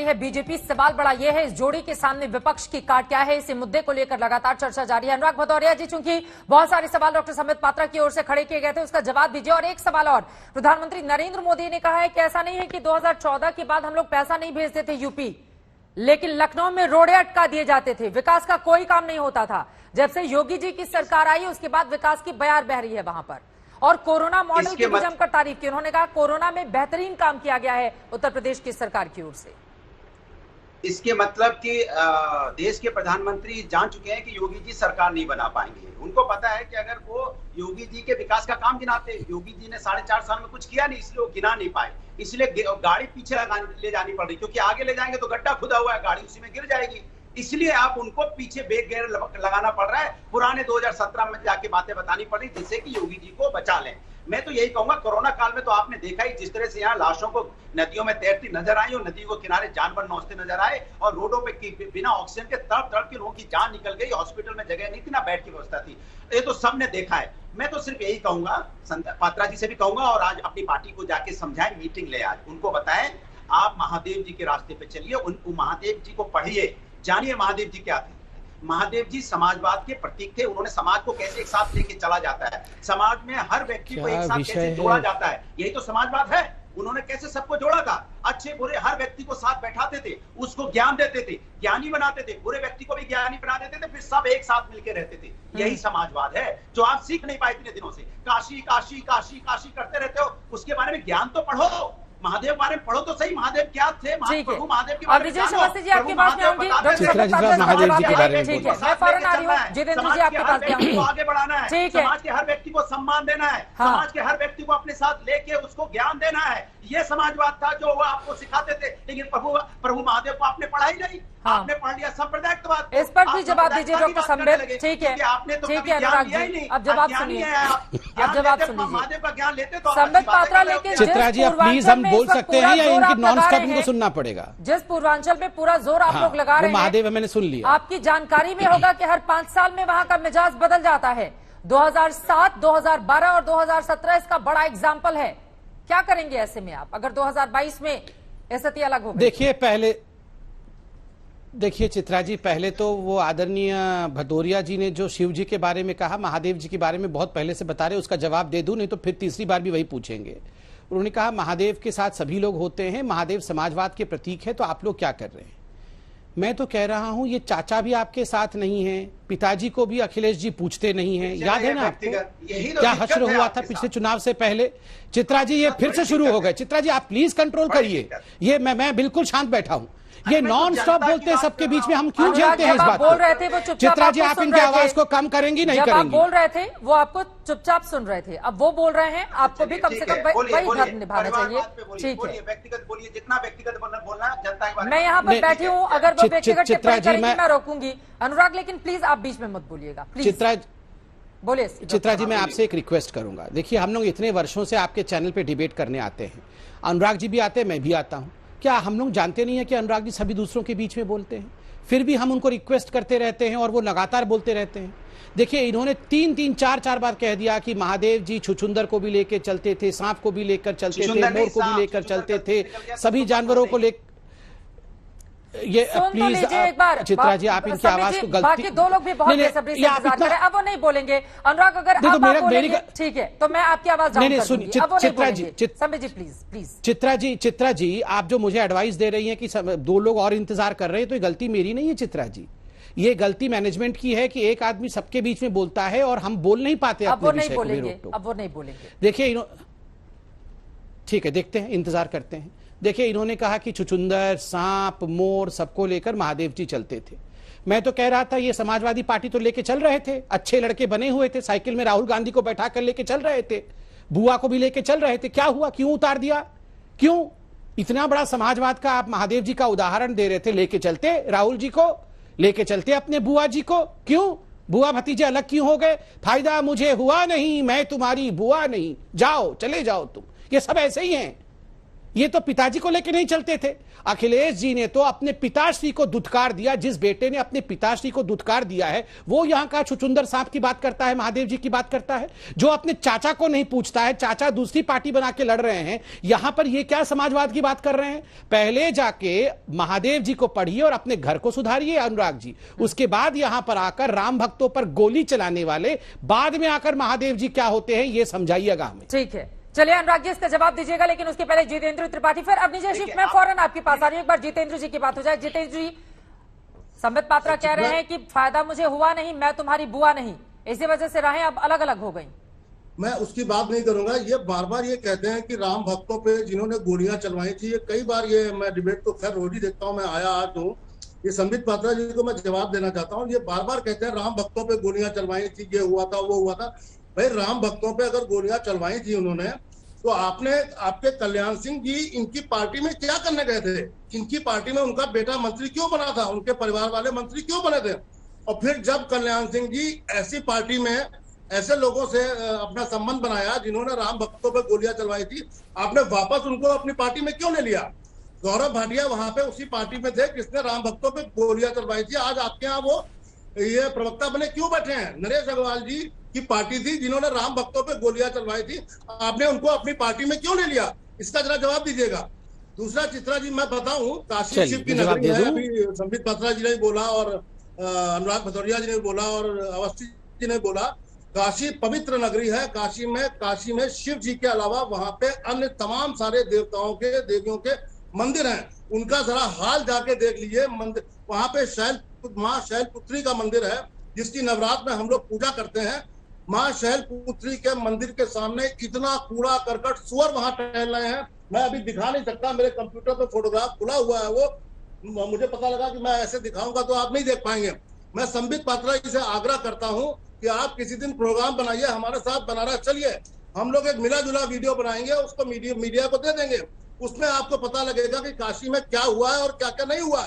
है बीजेपी। सवाल बड़ा यह है, इस जोड़ी के सामने विपक्ष की काट क्या है? इसी मुद्दे को लेकर लगातार चर्चा जारी है। अनुराग भदौरिया जी, चूंकि बहुत सारे सवाल डॉक्टर संबित पात्रा की ओर से खड़े किए गए थे, उसका जवाब दीजिए। और एक सवाल और, प्रधानमंत्री नरेंद्र मोदी ने कहा है कि ऐसा नहीं है कि 2014 के बाद हम लोग पैसा नहीं भेजते थे यूपी, लेकिन लखनऊ में रोडे अटका दिए जाते थे, विकास का कोई काम नहीं होता था। जब से योगी जी की सरकार आई उसके बाद विकास की बयार बह रही है वहां पर। और कोरोना मॉडल की भी जमकर तारीफ की। उन्होंने कहा कोरोना में बेहतरीन काम किया गया है उत्तर प्रदेश की सरकार की ओर से। इसके मतलब कि देश के प्रधानमंत्री जान चुके हैं कि योगी जी सरकार नहीं बना पाएंगे। उनको पता है कि अगर वो योगी जी के विकास का काम गिनाते, योगी जी ने 4.5 साल में कुछ किया नहीं, इसलिए वो गिना नहीं पाए। इसलिए गाड़ी पीछे ले जानी पड़ रही, क्योंकि आगे ले जाएंगे तो गड्ढा खुदा हुआ है, गाड़ी उसी में गिर जाएगी। इसलिए आप उनको पीछे ब्रेक गेयर लगाना पड़ रहा है, पुराने 2017 में जाके बातें बतानी पड़ रही, जिससे कि योगी जी को बचा लें। मैं तो यही कहूंगा, कोरोना काल में तो आपने देखा ही जिस तरह से यहाँ लाशों को नदियों में तैरती नजर आई और नदी को किनारे जानवर नौचते नजर आए और रोडों पे बिना ऑक्सीजन के तड़प तड़प के लोगों की जान निकल गई, हॉस्पिटल में जगह नहीं थी, ना बेड की व्यवस्था थी। ये तो सबने देखा है। मैं तो सिर्फ यही कहूंगा, पात्रा जी से भी कहूंगा, और आज अपनी पार्टी को जाके समझाएं, मीटिंग ले, आज उनको बताएं आप महादेव जी के रास्ते पे चलिए, उनको महादेव जी को पढ़िए, जानिए महादेव जी क्या थे। महादेव जी समाजवाद के प्रतीक थे। उन्होंने समाज को कैसे एक साथ लेके चला जाता है, समाज में हर व्यक्ति को एक साथ कैसे जोड़ा जाता है, यही तो समाजवाद है। उन्होंने कैसे सबको जोड़ा था, अच्छे बुरे हर व्यक्ति को साथ बैठाते थे, उसको ज्ञान देते थे, ज्ञानी बनाते थे, बुरे व्यक्ति को भी ज्ञानी बना देते थे, फिर सब एक साथ मिलकर रहते थे। यही समाजवाद है जो आप सीख नहीं पाए इतने दिनों से। काशी काशी काशी काशी करते रहते हो, उसके बारे में ज्ञान तो पढ़ो, महादेव बारे में पढ़ो तो सही, महादेव क्या थे, प्रभु महादेव के बारे में जानो। जी आपके पास में आऊंगी, महादेव जी के बारे में ठीक है, मैं फौरन आ रही हूं। जितेंद्र जी आपके पास में आऊंगी। आगे बढ़ाना है, समाज के हर व्यक्ति को सम्मान देना है, समाज के हर व्यक्ति को अपने साथ लेके उसको ज्ञान देना है। ये समाजवाद था जो वो आपको सिखाते थे, लेकिन प्रभु महादेव को आपने पढ़ा ही नहीं। आपने पढ़ लिया सांप्रदायिकवाद। इस पर भी जवाब दीजिए डॉक्टर संबित। ठीक है, आपने तो ठीक है अनुराग जी, अब जवाब सुनिए, अब जवाब सुनिए। महादेव का ज्ञान लेते तो संबित पात्रा लेके चित्रा जी प्लीज हम बोल सकते हैं या इनकी नॉन स्टॉप इनको सुनना पड़ेगा? जिस पूर्वांचल में पूरा जोर आप लोग लगा रहे हैं, महादेव मैंने सुन लिया। आपकी जानकारी में होगा कि हर 5 साल में वहां का मिजाज बदल जाता है। 2007, 2012 और 2017 इसका बड़ा एग्जाम्पल है। क्या करेंगे ऐसे में आप, अगर 2022 में स्थिति अलग हो? देखिए चित्रा जी, पहले तो वो आदरणीय भदौरिया जी ने जो शिव जी के बारे में कहा, महादेव जी के बारे में बहुत पहले से बता रहे, उसका जवाब दे दूं, नहीं तो फिर तीसरी बार भी वही पूछेंगे। उन्होंने कहा महादेव के साथ सभी लोग होते हैं, महादेव समाजवाद के प्रतीक है, तो आप लोग क्या कर रहे हैं? मैं तो कह रहा हूं ये चाचा भी आपके साथ नहीं है, पिताजी को भी अखिलेश जी पूछते नहीं है। याद है ना आपको क्या हश्र हुआ था पिछले चुनाव से पहले? चित्रा जी ये फिर से शुरू हो गए। चित्रा जी आप प्लीज कंट्रोल करिए, ये मैं बिल्कुल शांत बैठा हूं। ये नॉन स्टॉप बोलते हैं सबके बीच में, हम क्यों झेलते हैं इस बात बोल रहे थे वो चुपचाप। चित्रा जी आप इनकी आवाज को कम करेंगी नहीं करेंगी? आप बोल रहे थे वो आपको चुपचाप सुन रहे थे, अब वो बोल रहे हैं, आपको भी कम से कम वही धर्म निभाना चाहिए। ठीक है, व्यक्तिगत बोलिए, जितना व्यक्तिगत बोलना जनता के बारे में। मैं यहाँ पर बैठी हूँ, अगर वो व्यक्तिगत टिप्पणी करेंगी मैं रोकूंगी। अनुराग लेकिन प्लीज आप बीच में मत बोलिएगा, प्लीज बोलिए। चित्रा जी मैं आपसे एक रिक्वेस्ट करूंगा, देखिए हम लोग इतने वर्षों से आपके चैनल पे डिबेट करने आते हैं, अनुराग जी भी आते हैं, मैं भी आता हूं। क्या हम लोग जानते नहीं है कि अनुराग जी सभी दूसरों के बीच में बोलते हैं? फिर भी हम उनको रिक्वेस्ट करते रहते हैं और वो लगातार बोलते रहते हैं। देखिए इन्होंने 3-4 बार कह दिया कि महादेव जी छुछुंदर को भी लेकर चलते थे, सांप को भी लेकर चलते थे, मोर को भी लेकर चलते थे, सभी जानवरों को लेकर। ये प्लीज चित्रा जी आप इनकी आवाज को गलती, बाकी दो लोग भी बहुत बेसब्री से इंतजार कर रहे हैं, अब वो नहीं बोलेंगे। अनुराग अगर आप बोलेंगे ठीक है तो मैं आपकी आवाज डाउन कर दूंगी। चित्रा जी प्लीज। चित्रा जी आप जो मुझे एडवाइस दे रही हैं कि 2 लोग और इंतजार कर रहे हैं, तो ये गलती मेरी नहीं है चित्रा जी, ये गलती मैनेजमेंट की है कि एक आदमी सबके बीच में बोलता है और हम बोल नहीं पाते अपने विषय को। अब वो नहीं बोलेंगे। देखिए ठीक है, देखते हैं, इंतजार करते हैं। देखिए इन्होंने कहा कि छुछुंदर, सांप, मोर सबको लेकर महादेव जी चलते थे। मैं तो कह रहा था ये समाजवादी पार्टी तो लेके चल रहे थे, अच्छे लड़के बने हुए थे, साइकिल में राहुल गांधी को बैठा कर लेके चल रहे थे, बुआ को भी लेके चल रहे थे। क्या हुआ, क्यों उतार दिया? क्यों? इतना बड़ा समाजवाद का आप महादेव जी का उदाहरण दे रहे थे, लेके चलते राहुल जी को, लेके चलते अपने बुआ जी को। क्यों बुआ भतीजे अलग क्यों हो गए? फायदा मुझे हुआ नहीं, मैं तुम्हारी बुआ नहीं, जाओ चले जाओ तुम। ये सब ऐसे ही हैं, ये तो पिताजी को लेकर नहीं चलते थे। अखिलेश जी ने तो अपने पिताश्री को दुत्कार दिया। जिस बेटे ने अपने पिताश्री को दुत्कार दिया है वो यहां का छुचुंदर सांप की बात करता है, महादेव जी की बात करता है। जो अपने चाचा को नहीं पूछता है, चाचा दूसरी पार्टी बना के लड़ रहे हैं, यहां पर ये क्या समाजवाद की बात कर रहे हैं। पहले जाके महादेव जी को पढ़िए और अपने घर को सुधारिए अनुराग जी, उसके बाद यहां पर आकर राम भक्तों पर गोली चलाने वाले बाद में आकर महादेव जी क्या होते हैं ये समझाइएगा हमें। ठीक है, चलिए अनुराग जी इसका जवाब दीजिएगा, लेकिन उसके पहले जितेंद्र त्रिपाठी, फिर अब निजय शिव मैं फौरन आपके पास आ रही हूं। एक बार जितेंद्र जी की बात हो जाए। जितेंद्र जी, संबित पात्रा कह रहे हैं कि फायदा मुझे हुआ नहीं, मैं तुम्हारी बुआ नहीं, इसी वजह से राहें अब अलग अलग हो गई। मैं उसकी बात नहीं करूंगा। ये बार बार ये कहते हैं कि राम भक्तों पे जिन्होंने गोलियां चलवाई थी, ये कई बार ये मैं डिबेट तो खैर रोज ही देखता हूँ, मैं आया आज हूँ। ये संबित पात्रा जी को मैं जवाब देना चाहता हूँ। ये बार बार कहते हैं राम भक्तों पे गोलियां चलवाई थी, ये हुआ था वो हुआ था। भाई राम भक्तों पे अगर गोलियां चलवाई थी उन्होंने, तो आपके कल्याण सिंह जी इनकी पार्टी में क्या करने गए थे? इनकी पार्टी में उनका बेटा मंत्री क्यों बना था? उनके परिवार वाले मंत्री क्यों बने थे? और फिर जब कल्याण सिंह जी ऐसी पार्टी में ऐसे लोगों से अपना संबंध बनाया जिन्होंने राम भक्तों पे गोलियां चलवाई थी, आपने वापस उनको अपनी पार्टी में क्यों ले लिया? गौरव भाटिया वहां पे उसी पार्टी में थे जिसने राम भक्तों पे गोलियां चलवाई थी। आज आपके यहाँ वो ये प्रवक्ता बने क्यों बैठे हैं? नरेश अग्रवाल जी की पार्टी थी जिन्होंने राम भक्तों पे गोलियां चलवाई थी, आपने उनको अपनी पार्टी में क्यों ले लिया? इसका जरा जवाब दीजिएगा। दूसरा, चित्रा जी मैं बताऊं, काशी शिव की नगरी है, अभी संबित पात्रा जी ने बोला और अनुराग भदौरिया जी ने बोला और अवस्थी जी ने बोला, काशी पवित्र नगरी है। काशी में शिव जी के अलावा वहां पे अन्य तमाम सारे देवताओं के देवियों के मंदिर हैं। उनका जरा हाल जाके देख लीजिए। मंदिर वहां पे माँ शैलपुत्री का मंदिर है जिसकी नवरात्र में हम लोग पूजा करते हैं। माँ शैलपुत्री के मंदिर के सामने इतना कूड़ा करकट, सुअर वहां टहल रहे हैं। मैं अभी दिखा नहीं सकता, मेरे कंप्यूटर पे फोटोग्राफ खुला हुआ है वो, मुझे पता लगा कि मैं ऐसे दिखाऊंगा तो आप नहीं देख पाएंगे। मैं संबित पात्रा जी से आग्रह करता हूं कि आप किसी दिन प्रोग्राम बनाइए, हमारे साथ बनारस चलिए, हम लोग एक मिला जुला वीडियो बनाएंगे, उसको मीडिया को दे देंगे। उसमें आपको पता लगेगा कि काशी में क्या हुआ है और क्या क्या नहीं हुआ।